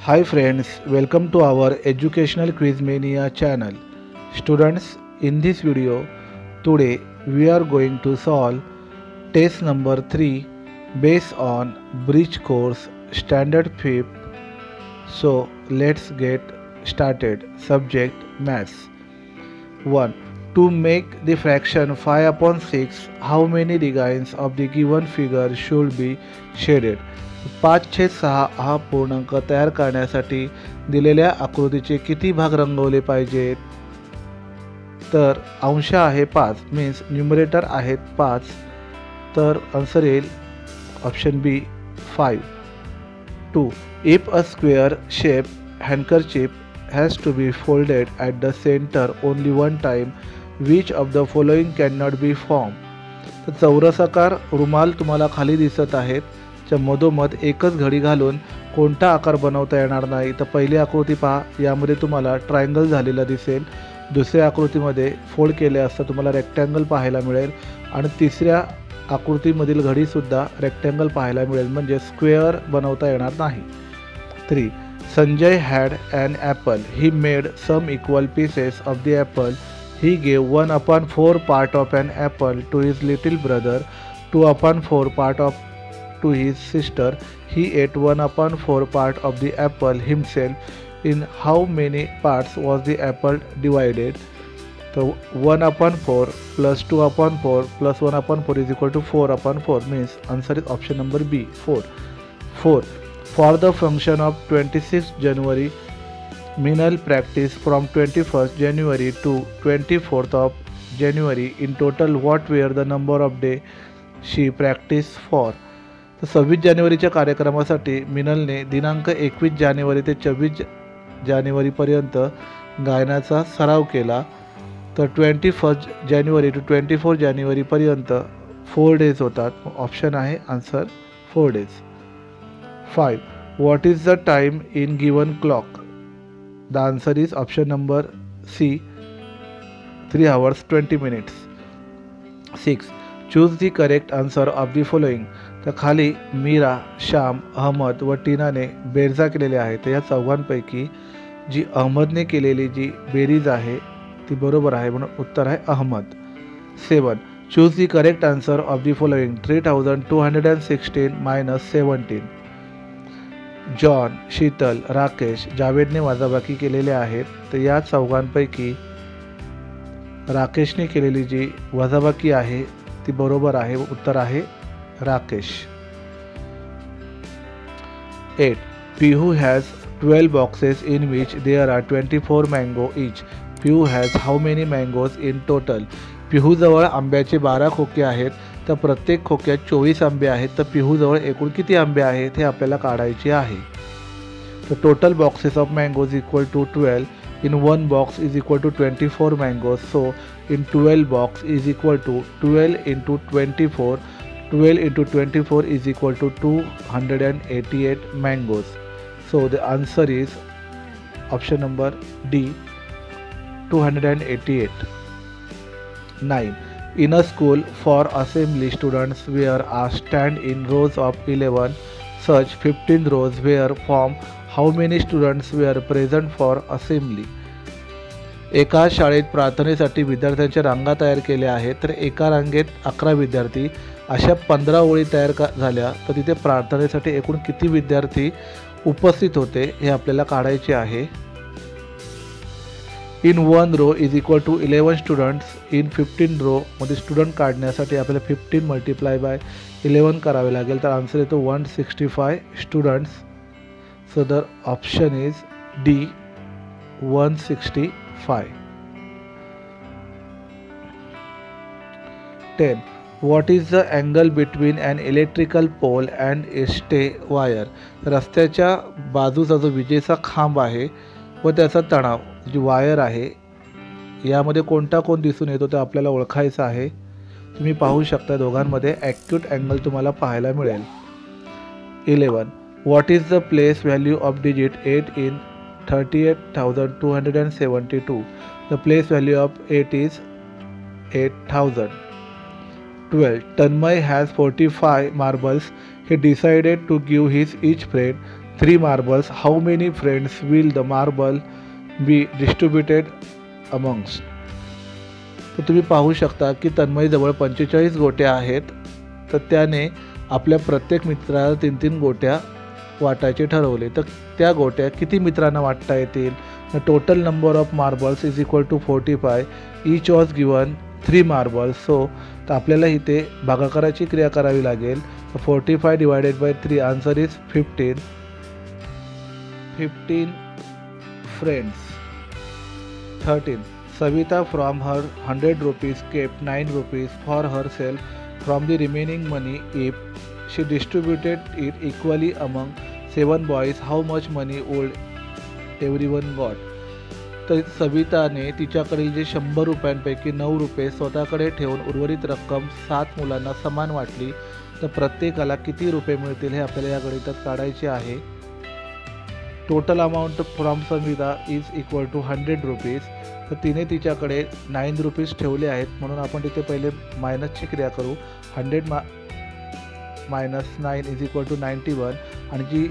Hi friends, welcome to our educational quiz mania channel. Students, in this video, today we are going to solve test number 3 based on bridge course standard 5th. So let's get started. Subject Maths. 1. To make the fraction 5 upon 6, how many regions of the given figure should be shaded? 5/6 हा पूर्णांक तयार करण्यासाठी दिलेल्या आकृतीचे किती भाग रंगवले पाहिजेत? तर अंश आहे 5 मीन्स न्यूमरेटर आहेत 5, तर आन्सर येईल option B 5. 2. If a square shape handkerchief has to be folded at the center only one time, which of the following cannot be formed? तर चौरसाकार रुमाल तुम्हाला खाली दिसत आहेत, च्या मधोमध एकच घडी घालून कोणता आकार बनवता येणार नाही. तर पहिली आकृती पहा, यामध्ये तुम्हाला ट्रायंगल झालेला दिसेल. दुसऱ्या आकृतीमध्ये फोल्ड केले असता तुम्हाला रेक्टँगल पाहायला मिळेल आणि तिसऱ्या आकृतीमधील घडीसुद्धा रेक्टँगल पाहायला मिळेल, म्हणजे स्क्वेअर बनवता येणार नाही. 3. Sanjay had an apple. He made some equal pieces of the apple. He gave 1/4 part of an apple to his little brother, 2/4 part to his sister. He ate 1/4 part of the apple himself. In how many parts was the apple divided? So 1/4 plus 2/4 plus 1/4 is equal to 4/4, means answer is option number B, 4. 4. For the function of 26th January, Minal practiced from 21st January to 24th of January. In total, what were the number of days she practiced for? तर 26 जानेवारीच्या कार्यक्रमासाठी मिनलने दिनांक 21 जानेवारी ते 26 जानेवारीपर्यंत गायनाचा सराव केला. तर 21 जानेवारी to 24 जानेवारीपर्यंत 4 days होतात. ऑप्शन आहे answer 4 days. 5. What is the time in given clock? The answer is option number C, 3 hours 20 minutes. 6. Choose the correct answer of the following. तर खाली मीरा, श्याम, अहमद व टीनाने बेरजा केलेले आहे. तर या चौघांपैकी जी अहमदने केलेली जी बेरीज आहे ती बरोबर आहे, म्हणून उत्तर आहे Ahmed. 7. Choose the correct answer of the following. 3216 - 17. John, Sheetal, Rakesh, जावेदने वजाबाकी केलेले आहेत. तर या चौघांपैकी राकेशने केलेली जी वजाबाकी आहे ती बरोबर आहे, उत्तर आहे Rakesh. 8. Pihu has 12 boxes in which there are 24 mango each. Pihu has how many mangoes in total? पिहूजवळ आंब्याचे 12 खोके आहेत, तर प्रत्येक खोक्यात 24 आंबे आहेत. तर पिहूजवळ एकूण किती आंबे आहेत हे आपल्याला काढायचे आहे. तर total boxes of mangoes equal to 12. In one box is equal to 24 mangoes. So in 12 box is equal to 12 into 24. 12 into 24 is equal to 288 mangoes. So the answer is option number D, 288. 9. In a school for assembly, students were asked to stand in rows of 11. Such 15 rows were formed. How many students were present for assembly? एका शाळेत प्रार्थनेसाठी विद्यार्थ्यांच्या रांगा तयार केल्या आहेत. तर एका रांगेत 11 विद्यार्थी, अशा 15 ओळी तयार झाल्या. तर तिथे प्रार्थनेसाठी एकूण किती विद्यार्थी उपस्थित होते हे आपल्याला काढायचे आहे. In 1 row is equal to 11 students. In 15 row मध्ये स्टुडंट काढण्यासाठी आपल्याला 15 मल्टिप्लाय बाय 11 करावे लागेल. तर आन्सर येतो 165 students. So the option is D, 165. 10. What is the angle between an electrical pole and a stay wire? रस्त्याच्या बाजूचा जो विजेचा खांब आहे व त्याचा तणाव जी वायर आहे यामध्ये कोणता कोण दिसून येतो ते आपल्याला ओळखायचं आहे. तुम्ही पाहू शकता दोघांमध्ये ॲक्यूट अँगल तुम्हाला पाहायला मिळेल. 11. What is the place value of digit 8 in 38,272? The place value of 8 is 8,000. 12. Tanmay has 45 marbles. He decided to give his each friend 3 marbles, how many friends will the marble be distributed amongst? तर तुम्ही पाहू शकता की तन्मयजवळ 45 गोट्या आहेत, तर त्याने आपल्या प्रत्येक मित्राला 3-3 गोट्या वाटायचे ठरवले. तर त्या गोट्या किती मित्रांना वाटता येतील? The total number of marbles is equal to 45. Each was given 3 marbles. So तर आपल्याला इथे भागाकाराची क्रिया करावी लागेल. 45 divided by 3 answer is 15. 15 friends. 13. Savita from her 100 rupees kept 9 rupees for herself from the remaining money. If she distributed it equally among 7 boys, how much money would everyone got? तर सविताने तिच्याकडील जे 100 रुपयांपैकी 9 रुपये स्वतःकडे ठेवून उर्वरित रक्कम 7 मुलांना समान वाटली, तर प्रत्येकाला किती रुपये मिळतील हे आपल्याला या गणितात काढायचे आहे. Total amount from Savita is equal to 100 rupees. तर तिने तिच्याकडे 9 रुपीज ठेवले आहेत, म्हणून आपण तिथे पहिले मायनसची क्रिया करू. 100 मायनस 9 इज इक्वल टू 91. आणि जी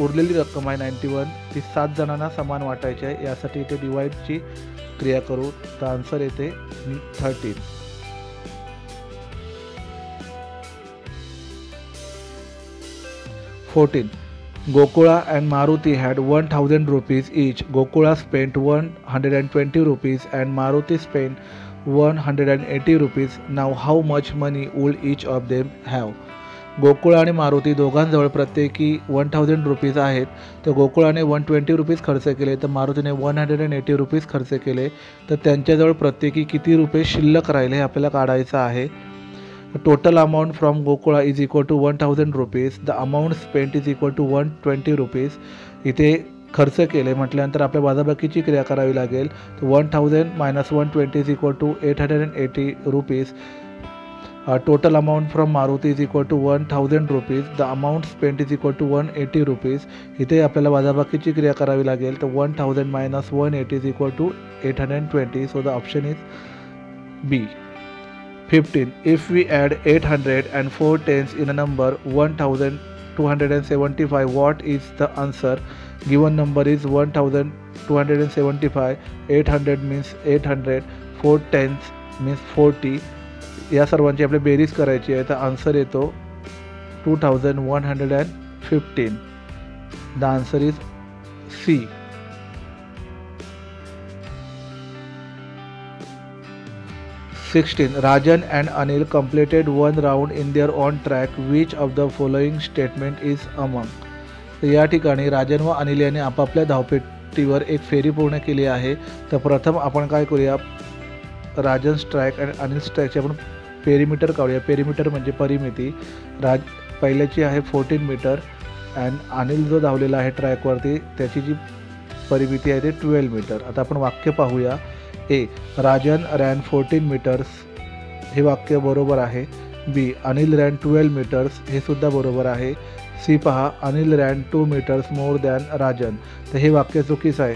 उरलेली रक्कम आहे 91 ती 7 जणांना समान वाटायची आहे. यासाठी इथे डिवाइडची क्रिया करू, तर आन्सर येते 13. 14. Gokula and Maruti had 1000 rupees each. Gokula spent 120 rupees and Maruti spent 180 rupees. Now how much money would each of them have? Gokul आणि मारुती दोघांजवळ प्रत्येकी 1000 रुपीज आहेत. तर गोकुळाने 120 रुपीज खर्च केले, तर मारुतीने 180 रुपीज खर्च केले. तर त्यांच्याजवळ प्रत्येकी किती रुपये शिल्लक राहिले हे आपल्याला काढायचं आहे. Total amount from Gokula is equal to 1000 rupees. The amount spent is equal to 120 rupees. इथे खर्च केले म्हटल्यानंतर आपल्या वजाबाकीची क्रिया करावी लागेल. 1000 minus 120 is equal to 880 rupees. Total amount from Maruti is equal to 1000 rupees. The amount spent is equal to 180 rupees. इथे आपल्याला वजाबाकीची क्रिया करावी लागेल. तर 1000 minus 180 is equal to 820. So the option is B. 15. If we add 800 and 4 tens in a number 1275, what is the answer? Given number is 1275. 800 means 800, 4 tens means 40. या सर्वांची आपल्या बेरीज करायची आहे, तर आन्सर येतो 2115. The answer is C. 16. Rajan and Anil completed one round in their own track. Which of the following statement is among? तर या ठिकाणी राजन व अनिल यांनी आपापल्या धावपेटीवर एक फेरी पूर्ण केली आहे. तर प्रथम आपण काय करूया, राजन स्ट्राईक आणि अनिल स्ट्राईकचे आपण पेरीमीटर काढूया. पेरीमीटर म्हणजे परिमिती. पहिल्याची आहे 14 मीटर अँड अनिल जो धावलेला आहे ट्रॅकवरती त्याची जी परिमिती आहे ते 12 मीटर. आता आपण वाक्य पाहूया. ए. Rajan ran 14 metres. हे वाक्य बरोबर आहे. बी. Anil ran 12 metres. हे सुद्धा बरोबर आहे. सी पहा, Anil ran 2 metres more than Rajan. तर हे वाक्य चुकीचं आहे,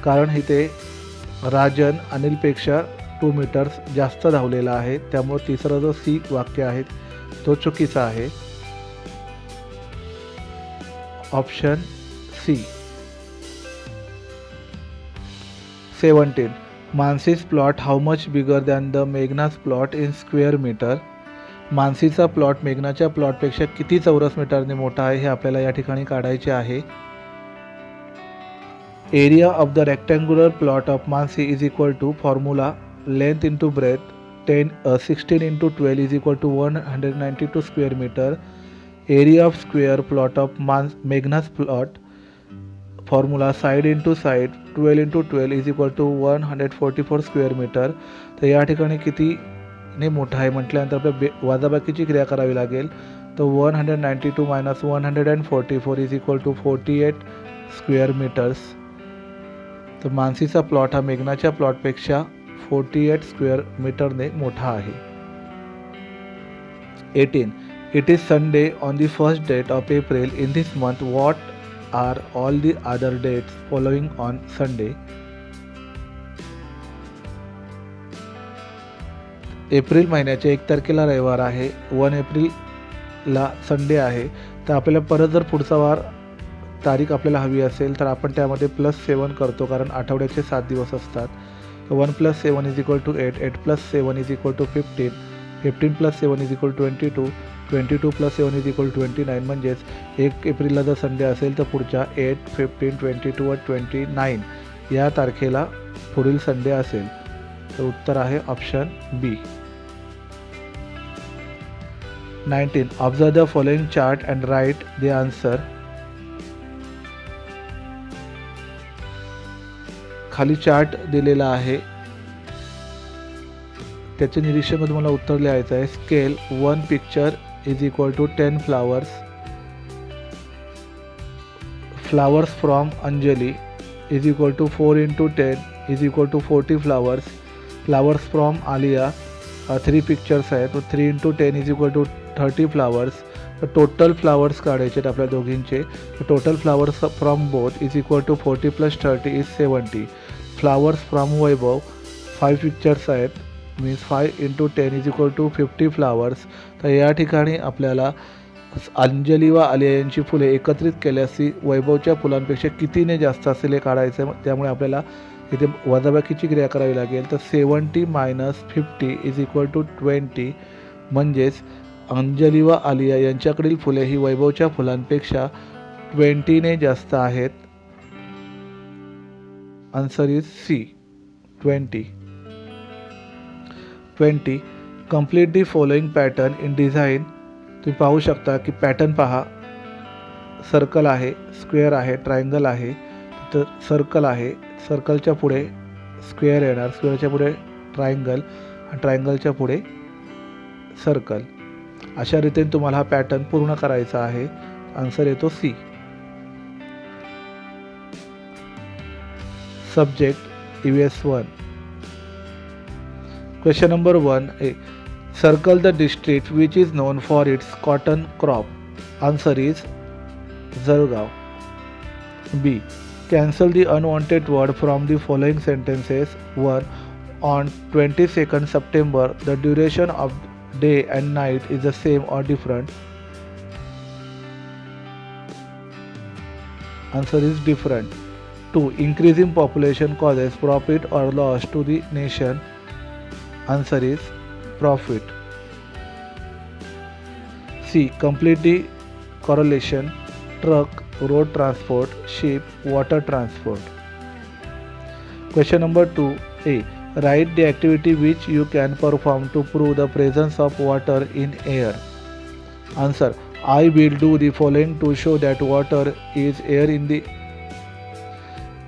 कारण इथे राजन अनिलपेक्षा 2 मीटर्स जास्त धावलेला आहे. त्यामुळे तिसरं जो सी वाक्य आहे तो चुकीचा आहे. Option C. 17. Mansi's plot how much bigger than the Meghna's plot in square metre. मानसीचा प्लॉट मेघनाच्या प्लॉटपेक्षा किती चौरस मीटरने मोठा आहे हे आपल्याला या ठिकाणी काढायचे आहे. Area of the rectangular plot of Mansi is equal to formula length into breadth 16 into 12 is equal to 192 square metre. Area of square plot of Meghna's plot formula side into side 12 into 12 is equal to 144 square metre. तर या ठिकाणी कितीने मोठा आहे म्हटल्यानंतर आपल्या वजाबाकीची क्रिया करावी लागेल. तर 192 minus 144 is equal to 48 square metres. तर मानसीचा प्लॉट हा मेघनाच्या प्लॉटपेक्षा 48 स्क्वेअर मीटरने मोठा आहे. 18. It is Sunday on the first date of April in this month. What are all the other dates following on Sunday. April महिन्याच्या 1 तारखेला रविवार आहे. 1 एप्रिलला संडे आहे. तर आपल्याला परत जर पुढचा वार तारीख आपल्याला हवी असेल तर आपण त्यामध्ये +7 करतो, कारण आठवड्याचे 7 दिवस असतात. 1 + 7 = 8, 8 + 7 = 15, 15 + 7 = 22, 22 + 7 = 29. म्हणजेच 1 एप्रिलला जर संडे असेल तर पुढच्या 8, 15, 22 व 29 या तारखेला पुढील संडे असेल. तर उत्तर आहे option B. 19. Observe the following chart and write the answer. खाली चार्ट दिलेला आहे, त्याचे निरीक्षण तुम्हाला उत्तर लिहायचं आहे. Scale 1 picture = 10 flowers. Flowers from Anjali = 4 × 10 = 40 flowers. Flowers from Alia 3 pictures आहेत, तो 3 × 10 = 30 फ्लावर्स. तर टोटल फ्लावर्स काढायचे आहेत आपल्या दोघींचे. Total flowers from both = 40 + 30 = 70. Flowers from Vaibhav 5 pictures आहेत, मीन्स 5 × 10 = 50 फ्लावर्स. तर या ठिकाणी आपल्याला अंजली व आलिया यांची फुले एकत्रित केल्यास ती वैभवच्या फुलांपेक्षा कितीने जास्त असेल हे काढायचं आहे. त्यामुळे आपल्याला इथे वजाबाकीची क्रिया करावी लागेल. तर 70 - 50 = 20. म्हणजेच अंजली व आलिया यांच्याकडील फुले ही वैभवच्या फुलांपेक्षा 20ने जास्त आहेत. Answer is C, 20. 20. Complete the following pattern in design. तुम्ही पाहू शकता की पॅटर्न पहा. सर्कल आहे, स्क्वेअर आहे, ट्रायंगल आहे. तर सर्कल आहे, सर्कलच्या पुढे स्क्वेअर येणार, स्क्वेअरच्या पुढे ट्रायंगल आणि ट्रायंगलच्या पुढे सर्कल. अशा रीतीने तुम्हाला हा पॅटर्न पूर्ण करायचा आहे. आन्सर येतो C. Subject EVS 1. Question number 1A. Circle the district which is known for its cotton crop. Answer is Jalgaon. B. Cancel the unwanted word from the following sentences. 1. On 22nd September, the duration of day and night is the same or different. Answer is different. 2. Increasing population causes profit or loss to the nation. Answer is profit. C. Complete the correlation. Truck, road transport, ship, water transport. Question number 2A. Write the activity which you can perform to prove the presence of water in air. Answer. I will do the following to show that water is air in the.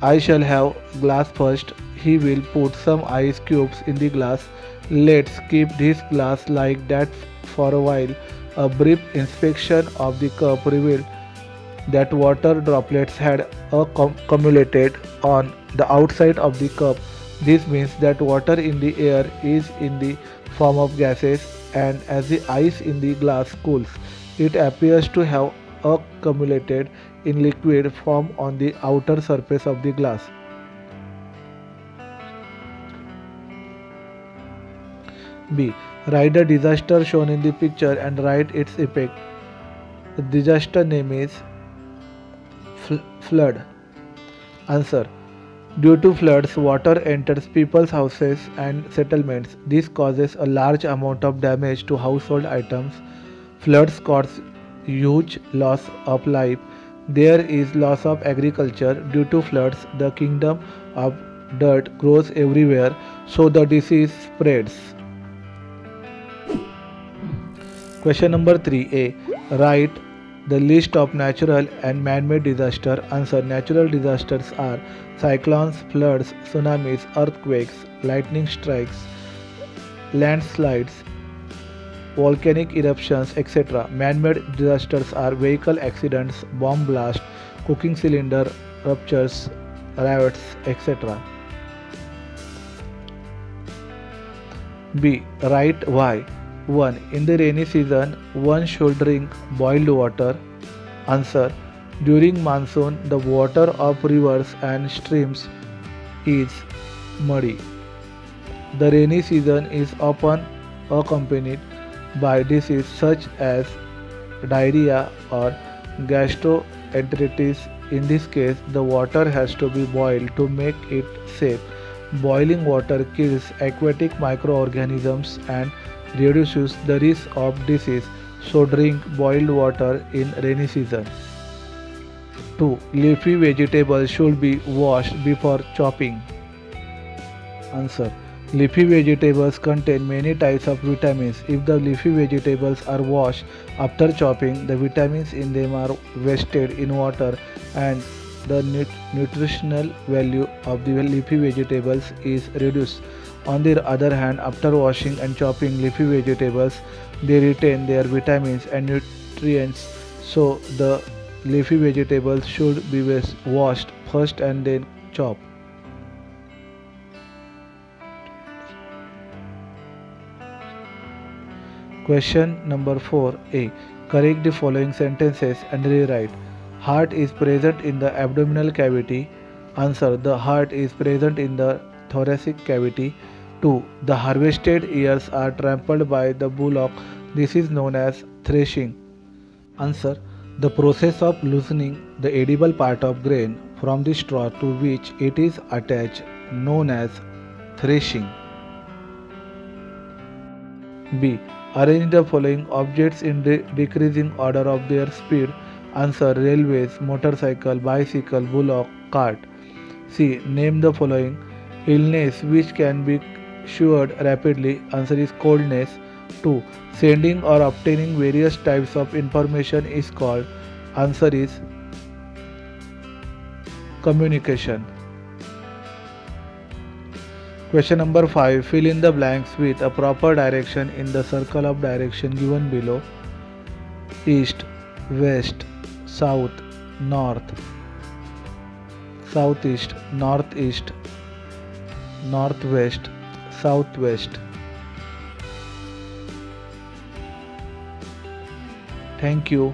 I shall have glass first. He will put some ice cubes in the glass. Let's keep this glass like that for a while. A brief inspection of the cup revealed that water droplets had accumulated on the outside of the cup. This means that water in the air is in the form of gases, and as the ice in the glass cools, it appears to have accumulated in liquid form on the outer surface of the glass. B. Write the disaster shown in the picture and write its effect. The disaster name is flood. Answer. Due to floods, water enters people's houses and settlements. This causes a large amount of damage to household items. Floods cause huge loss of life. There is loss of agriculture. Due to floods, the kingdom of dirt grows everywhere, so the disease spreads. Question number 3A. Write the list of natural and man-made disasters. Answer. Natural disasters are cyclones, floods, tsunamis, earthquakes, lightning strikes, landslides, volcanic eruptions, etc. Man-made disasters are vehicle accidents, bomb blasts, cooking cylinder ruptures, riots, etc. B. Write why. 1. In the rainy season, one should drink boiled water. Answer. During monsoon, the water of rivers and streams is muddy. The rainy season is often accompanied by diseases such as diarrhea or gastroenteritis. In this case, the water has to be boiled to make it safe. Boiling water kills aquatic microorganisms and reduces the risk of disease. So drink boiled water in rainy season. 2. Leafy vegetables should be washed before chopping. Answer. Leafy vegetables contain many types of vitamins. If the leafy vegetables are washed after chopping, the vitamins in them are wasted in water and the nutritional value of the leafy vegetables is reduced. On the other hand, after washing and chopping leafy vegetables, they retain their vitamins and nutrients. So the leafy vegetables should be washed first and then chopped. Question number 4a. Correct the following sentences and rewrite. Heart is present in the abdominal cavity. Answer. The heart is present in the thoracic cavity. 2. The harvested ears are trampled by the bullock. This is known as threshing. Answer. The process of loosening the edible part of grain from the straw to which it is attached known as threshing. B. Arrange the following objects in the decreasing order of their speed. Answer. Railways, motorcycle, bicycle, bullock, cart. C. Name the following illness which can be cured rapidly. Answer is coldness. 2. Sending or obtaining various types of information is called. Answer is communication. Question number 5. Fill in the blanks with a proper direction in the circle of direction given below. East, west, south, north, southeast, northeast, northwest, southwest. Thank you.